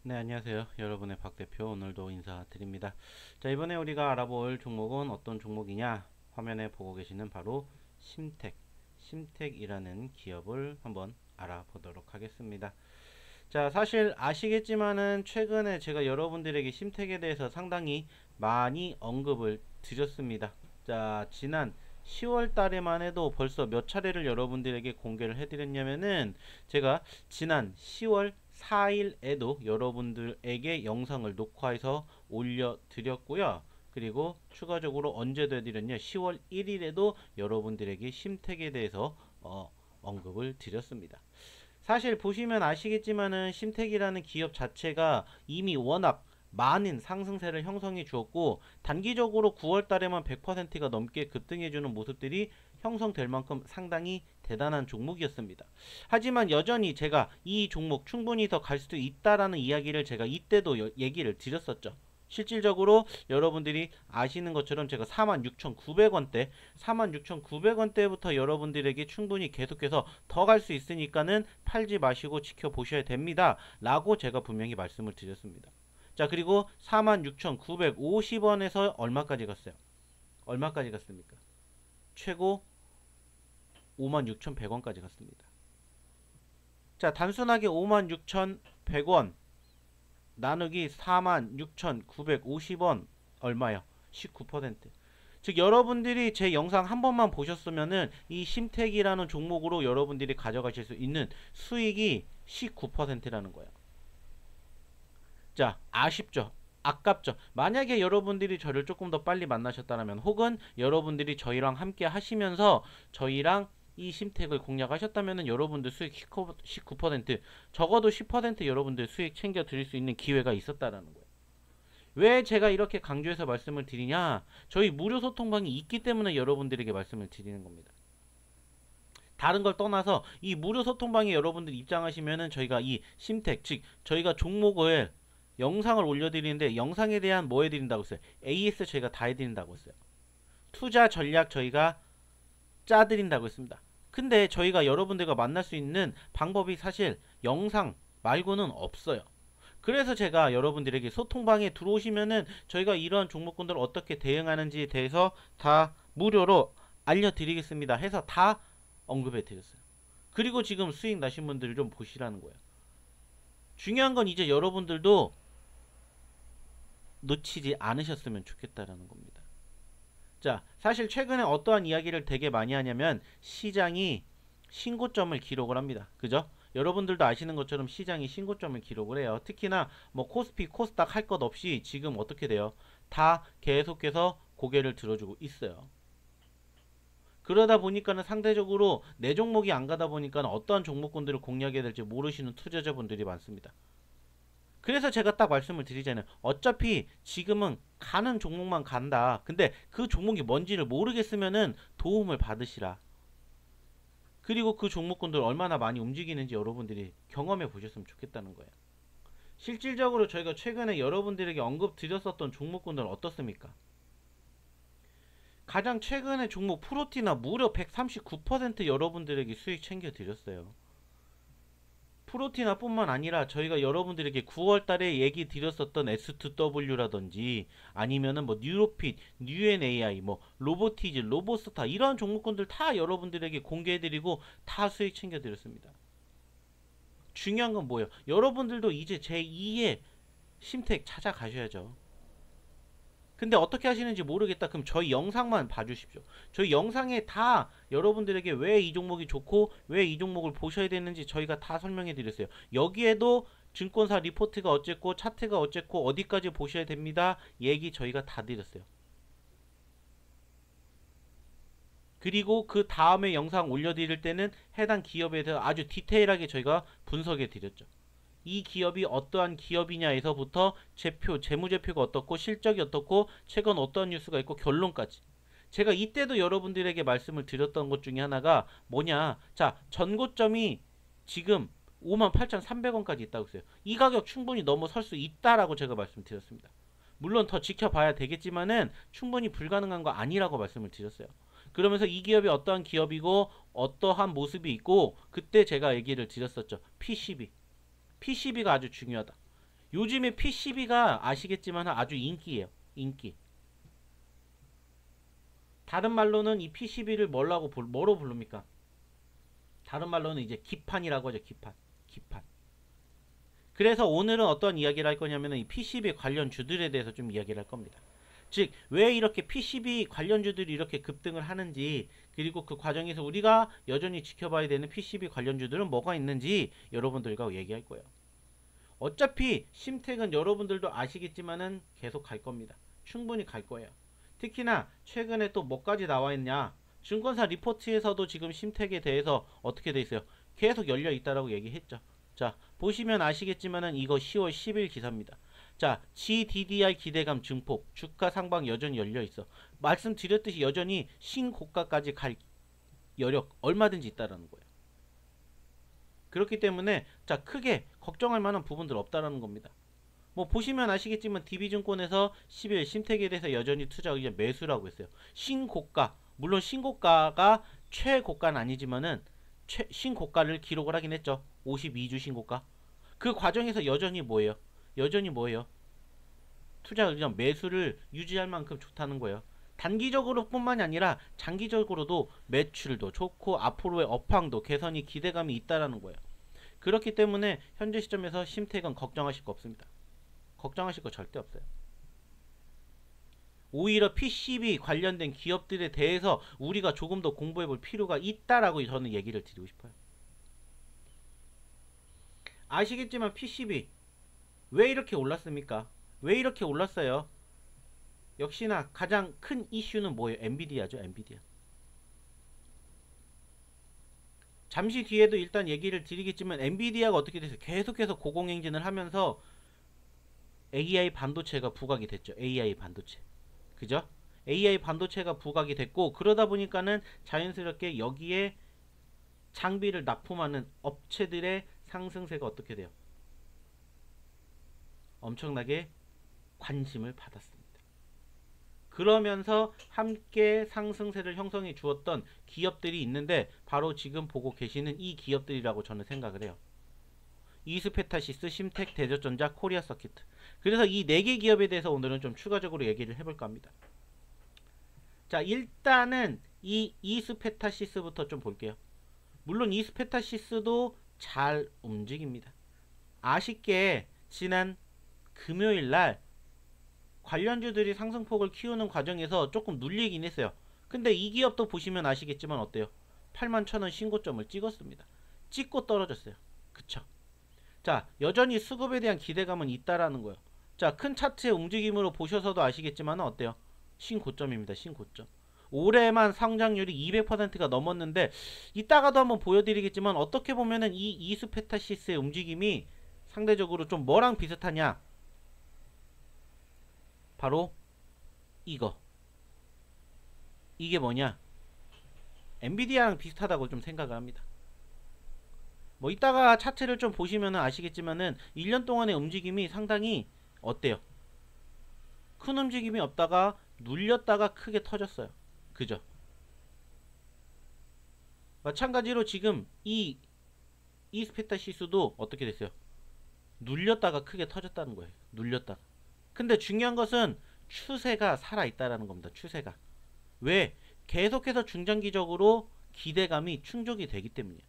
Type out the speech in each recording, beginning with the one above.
네, 안녕하세요. 여러분의 박 대표 오늘도 인사드립니다. 자, 이번에 우리가 알아볼 종목은 어떤 종목이냐? 화면에 보고 계시는 바로 심텍이라는 기업을 한번 알아보도록 하겠습니다. 자, 사실 아시겠지만은 최근에 제가 여러분들에게 심텍에 대해서 상당히 많이 언급을 드렸습니다. 자, 지난 10월 달에만 해도 벌써 몇 차례를 여러분들에게 공개를 해드렸냐면은 제가 지난 10월 4일에도 여러분들에게 영상을 녹화해서 올려드렸고요. 그리고 추가적으로 언제도 해드렸냐? 10월 1일에도 여러분들에게 심텍에 대해서 언급을 드렸습니다. 사실 보시면 아시겠지만은 심텍이라는 기업 자체가 이미 워낙 많은 상승세를 형성해 주었고 단기적으로 9월 달에만 100%가 넘게 급등해 주는 모습들이 형성될 만큼 상당히 대단한 종목이었습니다. 하지만 여전히 제가 이 종목 충분히 더 갈 수도 있다라는 이야기를 제가 이때도 얘기를 드렸었죠. 실질적으로 여러분들이 아시는 것처럼 제가 46,900원대 46,900원대부터 여러분들에게 충분히 계속해서 더 갈 수 있으니까는 팔지 마시고 지켜보셔야 됩니다 라고 제가 분명히 말씀을 드렸습니다. 자, 그리고 46,950원에서 얼마까지 갔어요? 얼마까지 갔습니까? 최고 56,100원까지 갔습니다. 자, 단순하게 56,100원 나누기 46,950원 얼마요? 19%. 즉 여러분들이 제 영상 한 번만 보셨으면은 이 심택이라는 종목으로 여러분들이 가져가실 수 있는 수익이 19%라는 거예요. 자, 아쉽죠? 아깝죠? 만약에 여러분들이 저를 조금 더 빨리 만나셨다면 혹은 여러분들이 저희랑 함께 하시면서 저희랑 이 심택을 공략하셨다면 여러분들 수익 19% 적어도 10% 여러분들 수익 챙겨 드릴 수 있는 기회가 있었다라는 거예요. 왜 제가 이렇게 강조해서 말씀을 드리냐? 저희 무료 소통방이 있기 때문에 여러분들에게 말씀을 드리는 겁니다. 다른 걸 떠나서 이 무료 소통방에 여러분들 입장하시면은 저희가 이 심택, 즉 저희가 종목을 영상을 올려드리는데 영상에 대한 뭐 해드린다고 했어요? AS 저희가 다 해드린다고 했어요. 투자 전략 저희가 짜드린다고 했습니다. 근데 저희가 여러분들과 만날 수 있는 방법이 사실 영상 말고는 없어요. 그래서 제가 여러분들에게 소통방에 들어오시면은 저희가 이러한 종목군들 어떻게 대응하는지에 대해서 다 무료로 알려드리겠습니다 해서 다 언급해 드렸어요. 그리고 지금 수익 나신 분들을 좀 보시라는 거예요. 중요한 건 이제 여러분들도 놓치지 않으셨으면 좋겠다라는 겁니다. 자, 사실 최근에 어떠한 이야기를 되게 많이 하냐면 시장이 신고점을 기록을 합니다. 그죠? 여러분들도 아시는 것처럼 시장이 신고점을 기록을 해요. 특히나 뭐 코스피, 코스닥 할 것 없이 지금 어떻게 돼요? 다 계속해서 고개를 들어주고 있어요. 그러다 보니까는 상대적으로 내 종목이 안 가다 보니까 어떠한 종목군들을 공략해야 될지 모르시는 투자자분들이 많습니다. 그래서 제가 딱 말씀을 드리잖아요. 어차피 지금은 가는 종목만 간다. 근데 그 종목이 뭔지를 모르겠으면은 도움을 받으시라. 그리고 그 종목군들 얼마나 많이 움직이는지 여러분들이 경험해 보셨으면 좋겠다는 거예요. 실질적으로 저희가 최근에 여러분들에게 언급 드렸었던 종목군들은 어떻습니까? 가장 최근에 종목 프로티나 무려 139% 여러분들에게 수익 챙겨 드렸어요. 프로티나 뿐만 아니라 저희가 여러분들에게 9월 달에 얘기 드렸었던 S2W라든지 아니면은 뭐 뉴로핏, 뉴엔AI, 뭐 로보티즈, 로보스타 이런 종목군들 다 여러분들에게 공개해드리고 다 수익 챙겨드렸습니다. 중요한 건 뭐예요? 여러분들도 이제 제2의 심택 찾아가셔야죠. 근데 어떻게 하시는지 모르겠다. 그럼 저희 영상만 봐주십시오. 저희 영상에 다 여러분들에게 왜 이 종목이 좋고 왜 이 종목을 보셔야 되는지 저희가 다 설명해 드렸어요. 여기에도 증권사 리포트가 어쨌고 차트가 어쨌고 어디까지 보셔야 됩니다. 얘기 저희가 다 드렸어요. 그리고 그 다음에 영상 올려드릴 때는 해당 기업에 대해서 아주 디테일하게 저희가 분석해 드렸죠. 이 기업이 어떠한 기업이냐에서부터 제표, 재무제표가 어떻고 실적이 어떻고 최근 어떠한 뉴스가 있고 결론까지. 제가 이때도 여러분들에게 말씀을 드렸던 것 중에 하나가 뭐냐. 자, 전고점이 지금 58,300원까지 있다고 했어요. 이 가격 충분히 넘어설 수 있다라고 제가 말씀드렸습니다. 물론 더 지켜봐야 되겠지만은 충분히 불가능한 거 아니라고 말씀을 드렸어요. 그러면서 이 기업이 어떠한 기업이고 어떠한 모습이 있고 그때 제가 얘기를 드렸었죠. PCB. PCB가 아주 중요하다. 요즘에 PCB가 아시겠지만 아주 인기예요. 인기. 다른 말로는 이 PCB를 뭐로 부릅니까? 다른 말로는 이제 기판이라고 하죠. 기판. 기판. 그래서 오늘은 어떤 이야기를 할 거냐면은 이 PCB 관련주들에 대해서 좀 이야기를 할 겁니다. 즉, 왜 이렇게 PCB 관련주들이 이렇게 급등을 하는지, 그리고 그 과정에서 우리가 여전히 지켜봐야 되는 PCB 관련주들은 뭐가 있는지 여러분들과 얘기할 거예요. 어차피 심택은 여러분들도 아시겠지만은 계속 갈 겁니다. 충분히 갈 거예요. 특히나 최근에 또 뭐까지 나와 있냐? 증권사 리포트에서도 지금 심택에 대해서 어떻게 돼 있어요? 계속 열려 있다라고 얘기했죠. 자, 보시면 아시겠지만은 이거 10월 10일 기사입니다. 자, GDDR 기대감 증폭, 주가 상방 여전히 열려 있어. 말씀드렸듯이 여전히 신고가까지 갈 여력 얼마든지 있다라는 거예요. 그렇기 때문에 자, 크게 걱정할 만한 부분들 없다라는 겁니다. 뭐 보시면 아시겠지만 DB증권에서 10일 심택에 대해서 여전히 투자 의견 매수라고 했어요. 신고가, 물론 신고가가 최고가는 아니지만은 신고가를 기록을 하긴 했죠. 52주 신고가. 그 과정에서 여전히 뭐예요? 여전히 뭐예요? 투자 의견 매수를 유지할 만큼 좋다는 거예요. 단기적으로 뿐만이 아니라 장기적으로도 매출도 좋고 앞으로의 업황도 개선이 기대감이 있다라는 거예요. 그렇기 때문에 현재 시점에서 심택은 걱정하실 거 없습니다. 걱정하실 거 절대 없어요. 오히려 PCB 관련된 기업들에 대해서 우리가 조금 더 공부해 볼 필요가 있다라고 저는 얘기를 드리고 싶어요. 아시겠지만 PCB 왜 이렇게 올랐습니까? 왜 이렇게 올랐어요? 역시나 가장 큰 이슈는 뭐예요? 엔비디아죠. 엔비디아. 잠시 뒤에도 일단 얘기를 드리겠지만 엔비디아가 어떻게 됐어요? 계속해서 고공행진을 하면서 AI 반도체가 부각이 됐죠. AI 반도체. 그죠? AI 반도체가 부각이 됐고 그러다 보니까는 자연스럽게 여기에 장비를 납품하는 업체들의 상승세가 어떻게 돼요? 엄청나게 관심을 받았습니다. 그러면서 함께 상승세를 형성해 주었던 기업들이 있는데 바로 지금 보고 계시는 이 기업들이라고 저는 생각을 해요. 이스페타시스, 심텍, 대저전자, 코리아 서키트. 그래서 이 4개 기업에 대해서 오늘은 좀 추가적으로 얘기를 해볼까 합니다. 자, 일단은 이 이스페타시스부터 좀 볼게요. 물론 이스페타시스도 잘 움직입니다. 아쉽게 지난 금요일날 관련주들이 상승폭을 키우는 과정에서 조금 눌리긴 했어요. 근데 이 기업도 보시면 아시겠지만 어때요? 81,000원 신고점을 찍었습니다. 찍고 떨어졌어요. 그쵸? 자, 여전히 수급에 대한 기대감은 있다라는 거예요. 자, 큰 차트의 움직임으로 보셔서도 아시겠지만 어때요? 신고점입니다. 신고점. 올해만 성장률이 200%가 넘었는데 이따가도 한번 보여드리겠지만 어떻게 보면은 이 이스페타시스의 움직임이 상대적으로 좀 뭐랑 비슷하냐? 바로 이거. 이게 뭐냐? 엔비디아랑 비슷하다고 좀 생각을 합니다. 뭐 이따가 차트를 좀 보시면 아시겠지만은 1년 동안의 움직임이 상당히 어때요? 큰 움직임이 없다가 눌렸다가 크게 터졌어요. 그죠? 마찬가지로 지금 이 이스페타시스도 어떻게 됐어요? 눌렸다가 크게 터졌다는 거예요. 눌렸다가. 근데 중요한 것은 추세가 살아있다라는 겁니다. 추세가. 왜? 계속해서 중장기적으로 기대감이 충족이 되기 때문이에요.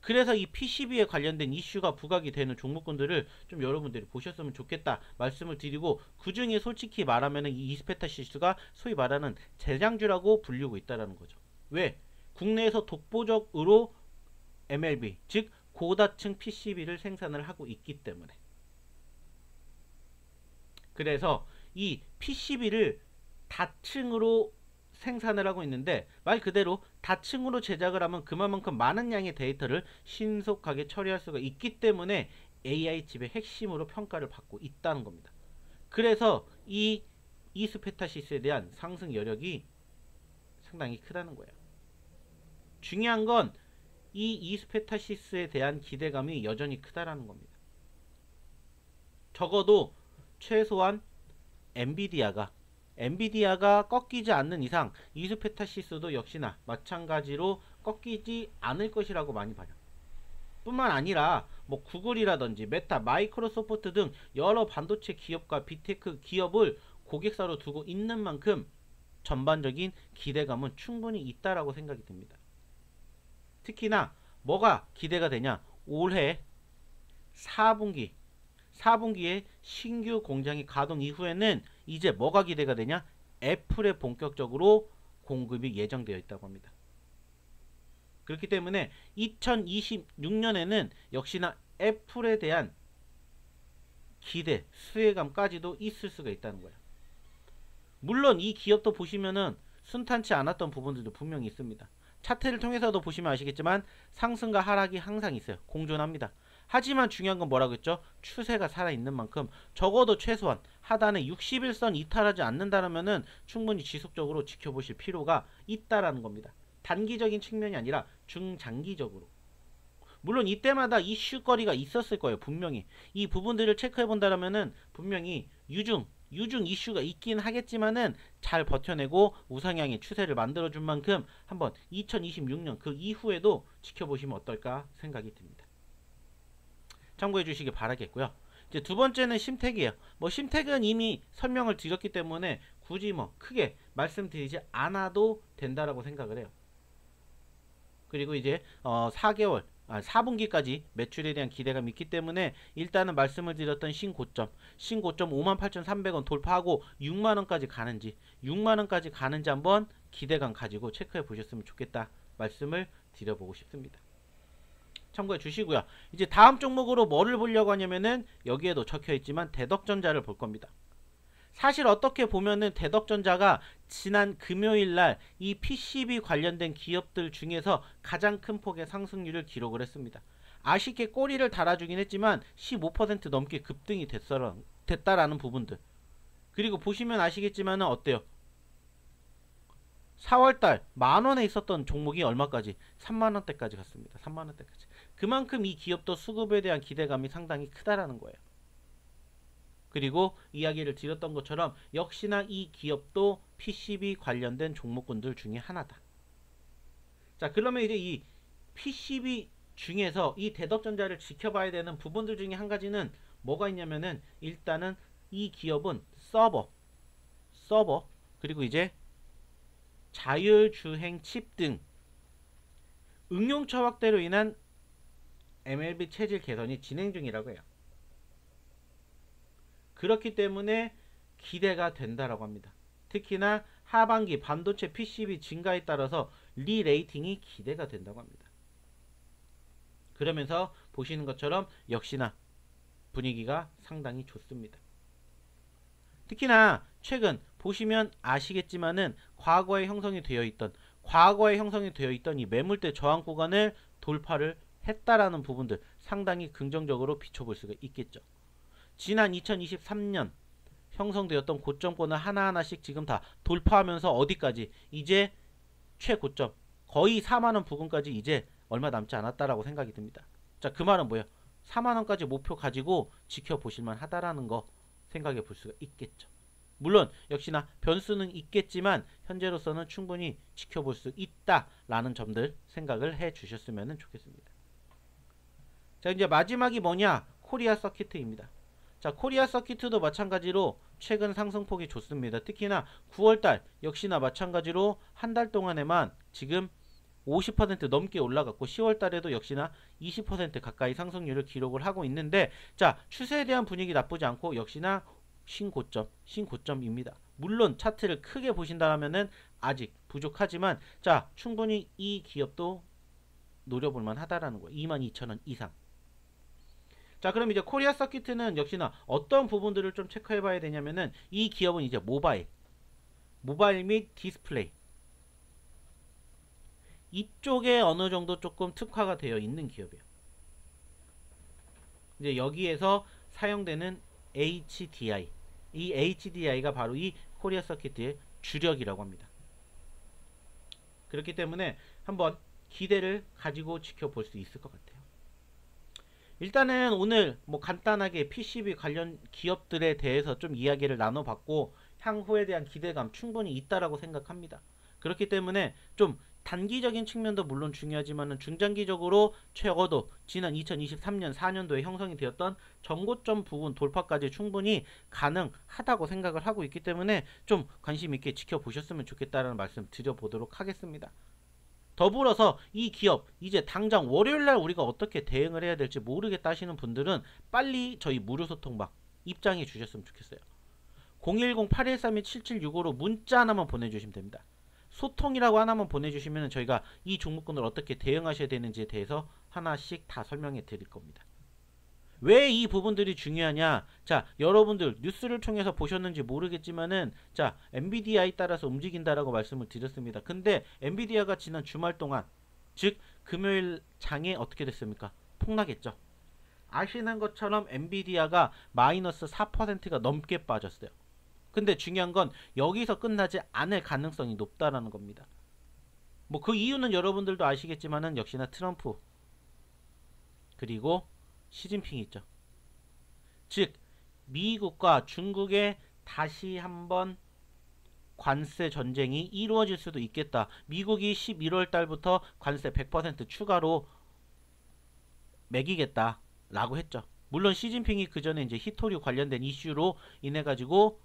그래서 이 PCB에 관련된 이슈가 부각이 되는 종목군들을 좀 여러분들이 보셨으면 좋겠다 말씀을 드리고, 그 중에 솔직히 말하면 이 이스페타시스가 소위 말하는 재장주라고 불리고 있다는 거죠. 왜? 국내에서 독보적으로 MLB 즉 고다층 PCB를 생산을 하고 있기 때문에. 그래서 이 PCB를 다층으로 생산을 하고 있는데 말 그대로 다층으로 제작을 하면 그만큼 많은 양의 데이터를 신속하게 처리할 수가 있기 때문에 AI 칩의 핵심으로 평가를 받고 있다는 겁니다. 그래서 이 이스페타시스에 대한 상승 여력이 상당히 크다는 거예요. 중요한 건 이 이스페타시스에 대한 기대감이 여전히 크다라는 겁니다. 적어도 최소한 엔비디아가 꺾이지 않는 이상 이스페타시스도 역시나 마찬가지로 꺾이지 않을 것이라고 많이 봐요. 뿐만 아니라 뭐 구글이라든지 메타, 마이크로소프트 등 여러 반도체 기업과 빅테크 기업을 고객사로 두고 있는 만큼 전반적인 기대감은 충분히 있다라고 생각이 듭니다. 특히나 뭐가 기대가 되냐? 올해 4분기에 신규 공장이 가동 이후에는 이제 뭐가 기대가 되냐? 애플에 본격적으로 공급이 예정되어 있다고 합니다. 그렇기 때문에 2026년에는 역시나 애플에 대한 기대, 수혜감까지도 있을 수가 있다는 거예요. 물론 이 기업도 보시면은 순탄치 않았던 부분들도 분명히 있습니다. 차트를 통해서도 보시면 아시겠지만 상승과 하락이 항상 있어요. 공존합니다. 하지만 중요한 건 뭐라고 했죠? 추세가 살아있는 만큼 적어도 최소한 하단에 60일선 이탈하지 않는다면은 충분히 지속적으로 지켜보실 필요가 있다라는 겁니다. 단기적인 측면이 아니라 중장기적으로. 물론 이때마다 이슈거리가 있었을 거예요. 분명히 이 부분들을 체크해 본다면은 분명히 유중 이슈가 있긴 하겠지만은 잘 버텨내고 우상향의 추세를 만들어준 만큼 한번 2026년 그 이후에도 지켜보시면 어떨까 생각이 듭니다. 참고해 주시기 바라겠고요. 이제 두 번째는 심택이에요. 뭐 심택은 이미 설명을 드렸기 때문에 굳이 뭐 크게 말씀드리지 않아도 된다라고 생각을 해요. 그리고 이제 4분기까지 매출에 대한 기대감이 있기 때문에 일단은 말씀을 드렸던 신고점 58,300원 돌파하고 6만원까지 가는지 한번 기대감 가지고 체크해 보셨으면 좋겠다 말씀을 드려보고 싶습니다. 참고해 주시고요. 이제 다음 종목으로 뭐를 보려고 하냐면은 여기에도 적혀 있지만 대덕전자를 볼 겁니다. 사실 어떻게 보면은 대덕전자가 지난 금요일날 이 PCB 관련된 기업들 중에서 가장 큰 폭의 상승률을 기록을 했습니다. 아쉽게 꼬리를 달아주긴 했지만 15% 넘게 급등이 됐다라는 부분들. 그리고 보시면 아시겠지만은 어때요? 4월달 만원에 있었던 종목이 얼마까지? 3만원대까지 갔습니다. 3만원대까지. 그만큼 이 기업도 수급에 대한 기대감이 상당히 크다라는 거예요. 그리고 이야기를 드렸던 것처럼 역시나 이 기업도 PCB 관련된 종목군들 중에 하나다. 자, 그러면 이제 이 PCB 중에서 이 대덕전자를 지켜봐야 되는 부분들 중에 한 가지는 뭐가 있냐면은 일단은 이 기업은 서버 그리고 이제 자율주행 칩 등 응용처 확대로 인한 MLB 체질 개선이 진행 중이라고 해요. 그렇기 때문에 기대가 된다라고 합니다. 특히나 하반기 반도체 PCB 증가에 따라서 리레이팅이 기대가 된다고 합니다. 그러면서 보시는 것처럼 역시나 분위기가 상당히 좋습니다. 특히나 최근 보시면 아시겠지만은 과거에 형성이 되어 있던 이 매물대 저항 구간을 돌파를 했다라는 부분들 상당히 긍정적으로 비춰볼 수가 있겠죠. 지난 2023년 형성되었던 고점권을 하나하나씩 지금 다 돌파하면서 어디까지? 이제 최고점 거의 4만원 부근까지 이제 얼마 남지 않았다라고 생각이 듭니다. 자, 그 말은 뭐예요? 4만원까지 목표 가지고 지켜보실만 하다라는 거 생각해 볼 수가 있겠죠. 물론 역시나 변수는 있겠지만 현재로서는 충분히 지켜볼 수 있다라는 점들 생각을 해 주셨으면 좋겠습니다. 자, 이제 마지막이 뭐냐? 코리아 서키트입니다. 자, 코리아 서키트도 마찬가지로 최근 상승폭이 좋습니다. 특히나 9월달 역시나 마찬가지로 한 달 동안에만 지금 50% 넘게 올라갔고 10월달에도 역시나 20% 가까이 상승률을 기록을 하고 있는데, 자, 추세에 대한 분위기 나쁘지 않고 역시나 신고점입니다. 물론 차트를 크게 보신다면은 아직 부족하지만 자, 충분히 이 기업도 노려볼만 하다라는 거예요. 22,000원 이상. 자, 그럼 이제 코리아 서키트는 역시나 어떤 부분들을 좀 체크해 봐야 되냐면은 이 기업은 이제 모바일 및 디스플레이 이쪽에 어느 정도 조금 특화가 되어 있는 기업이에요. 이제 여기에서 사용되는 HDI, 이 HDI가 바로 이 코리아 서키트의 주력이라고 합니다. 그렇기 때문에 한번 기대를 가지고 지켜볼 수 있을 것 같아요. 일단은 오늘 뭐 간단하게 PCB 관련 기업들에 대해서 좀 이야기를 나눠봤고 향후에 대한 기대감 충분히 있다라고 생각합니다. 그렇기 때문에 좀 단기적인 측면도 물론 중요하지만 중장기적으로 적어도 지난 2023년 4년도에 형성이 되었던 전고점 부분 돌파까지 충분히 가능하다고 생각을 하고 있기 때문에 좀 관심 있게 지켜보셨으면 좋겠다는 말씀 드려보도록 하겠습니다. 더불어서 이 기업 이제 당장 월요일날 우리가 어떻게 대응을 해야 될지 모르겠다 하시는 분들은 빨리 저희 무료 소통방 입장해 주셨으면 좋겠어요. 010-813-7765로 문자 하나만 보내주시면 됩니다. 소통이라고 하나만 보내주시면 저희가 이 종목군을 어떻게 대응하셔야 되는지에 대해서 하나씩 다 설명해 드릴 겁니다. 왜 이 부분들이 중요하냐? 자, 여러분들 뉴스를 통해서 보셨는지 모르겠지만은 자, 엔비디아에 따라서 움직인다라고 말씀을 드렸습니다. 근데 엔비디아가 지난 주말 동안 즉 금요일 장에 어떻게 됐습니까? 폭락했죠. 아시는 것처럼 엔비디아가 마이너스 4%가 넘게 빠졌어요. 근데 중요한 건 여기서 끝나지 않을 가능성이 높다라는 겁니다. 뭐 그 이유는 여러분들도 아시겠지만은 역시나 트럼프 그리고 시진핑이 있죠. 즉 미국과 중국의 다시 한번 관세 전쟁이 이루어질 수도 있겠다. 미국이 11월 달부터 관세 100% 추가로 매기겠다 라고 했죠. 물론 시진핑이 그 전에 이제 히토류 관련된 이슈로 인해 가지고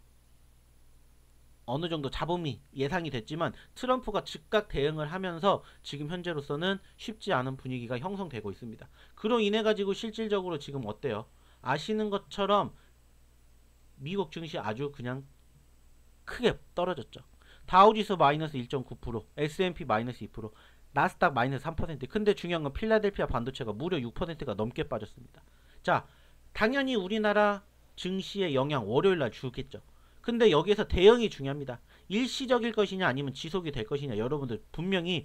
어느 정도 잡음이 예상이 됐지만 트럼프가 즉각 대응을 하면서 지금 현재로서는 쉽지 않은 분위기가 형성되고 있습니다. 그로 인해 가지고 실질적으로 지금 어때요? 아시는 것처럼 미국 증시 아주 그냥 크게 떨어졌죠. 다우지수 마이너스 1.9%, S&P 마이너스 2%, 나스닥 마이너스 3%. 근데 중요한 건 필라델피아 반도체가 무려 6%가 넘게 빠졌습니다. 자, 당연히 우리나라 증시의 영향 월요일날 주겠죠. 근데 여기에서 대응이 중요합니다. 일시적일 것이냐 아니면 지속이 될 것이냐 여러분들 분명히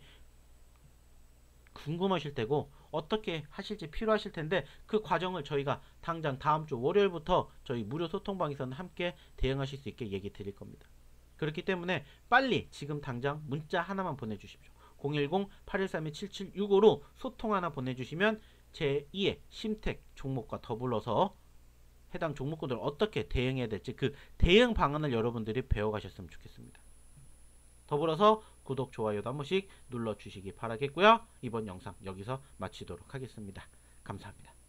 궁금하실 테고 어떻게 하실지 필요하실 텐데 그 과정을 저희가 당장 다음 주 월요일부터 저희 무료 소통방에서는 함께 대응하실 수 있게 얘기 드릴 겁니다. 그렇기 때문에 빨리 지금 당장 문자 하나만 보내주십시오. 010-813-7765로 소통 하나 보내주시면 제2의 심택 종목과 더불어서 해당 종목군을 어떻게 대응해야 될지 그 대응 방안을 여러분들이 배워가셨으면 좋겠습니다. 더불어서 구독, 좋아요도 한 번씩 눌러주시기 바라겠고요. 이번 영상 여기서 마치도록 하겠습니다. 감사합니다.